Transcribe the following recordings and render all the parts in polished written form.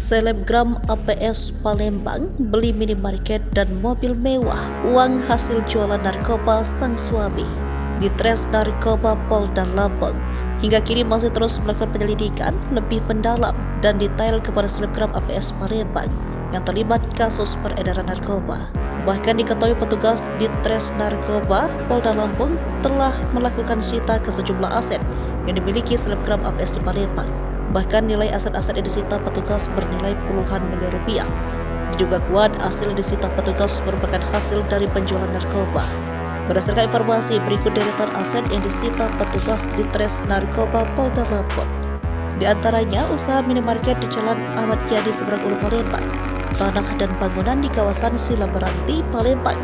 Selebgram APS Palembang beli minimarket dan mobil mewah, uang hasil jualan narkoba sang suami. Ditres Narkoba Polda Lampung hingga kini masih terus melakukan penyelidikan lebih mendalam dan detail kepada selebgram APS Palembang yang terlibat kasus peredaran narkoba. Bahkan diketahui petugas Ditres Narkoba Polda Lampung telah melakukan sita ke sejumlah aset yang dimiliki selebgram APS di Palembang. Bahkan nilai aset-aset yang disita petugas bernilai puluhan miliar rupiah. Diduga kuat hasil yang disita petugas merupakan hasil dari penjualan narkoba. Berdasarkan informasi berikut deretan aset yang disita petugas Ditres Narkoba Polda Lampung. Di antaranya usaha minimarket di Jalan Ahmad Yani seberang Ulu Palembang, tanah dan bangunan di kawasan Silameranti Palembang,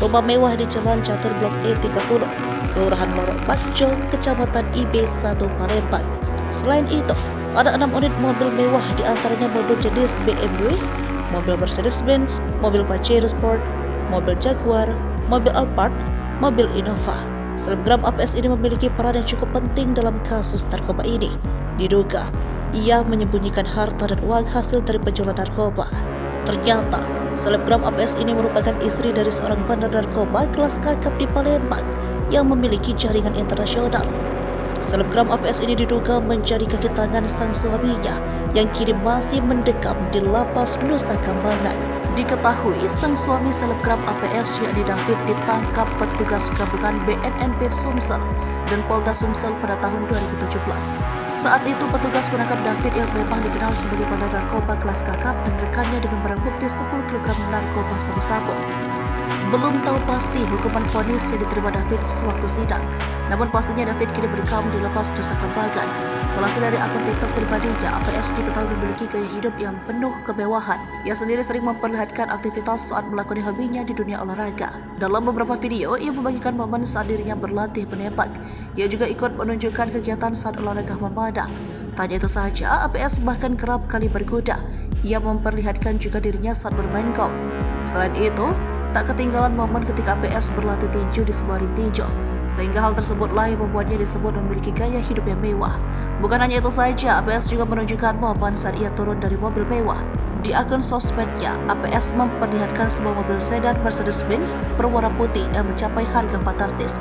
rumah mewah di Jalan Catur Blok E30, Kelurahan Lorok Bakjo, Kecamatan IB1 Palembang. Selain itu, ada 6 unit mobil mewah, di antaranya mobil jenis BMW, mobil Mercedes-Benz, mobil Pajero Sport, mobil Jaguar, mobil Alphard, mobil Innova. Selebgram APS ini memiliki peran yang cukup penting dalam kasus narkoba ini. Diduga, ia menyembunyikan harta dan uang hasil dari penjualan narkoba. Ternyata, selebgram APS ini merupakan istri dari seorang bandar narkoba kelas kakap di Palembang yang memiliki jaringan internasional. Selebgram APS ini diduga menjadi kaki tangan sang suaminya yang kini masih mendekam di lapas Nusa Kambangan. Diketahui sang suami selebgram APS yakni David ditangkap petugas gabungan BNNP Sumsel dan Polda Sumsel pada tahun 2017. Saat itu petugas menangkap David yang memang dikenal sebagai bandar narkoba kelas kakap dan rekannya dengan barang bukti 10 kg narkoba sabu-sabu. Belum tahu pasti hukuman vonis yang diterima David sewaktu sidang. Namun pastinya David kini berkam di lapas Nusa Kambangan. Melansir dari akun TikTok pribadinya, APS diketahui memiliki gaya hidup yang penuh kemewahan. Ia sendiri sering memperlihatkan aktivitas saat melakoni hobinya di dunia olahraga. Dalam beberapa video, ia membagikan momen saat dirinya berlatih menembak. Ia juga ikut menunjukkan kegiatan saat olahraga memadang. Tanya itu saja, APS bahkan kerap kali berkuda. Ia memperlihatkan juga dirinya saat bermain golf. Selain itu, tak ketinggalan momen ketika APS berlatih tinju di sebuah ring tinju, sehingga hal tersebutlah yang membuatnya disebut memiliki gaya hidup yang mewah. Bukan hanya itu saja, APS juga menunjukkan momen saat ia turun dari mobil mewah. Di akun sosmednya, APS memperlihatkan sebuah mobil sedan Mercedes-Benz berwarna putih yang mencapai harga fantastis.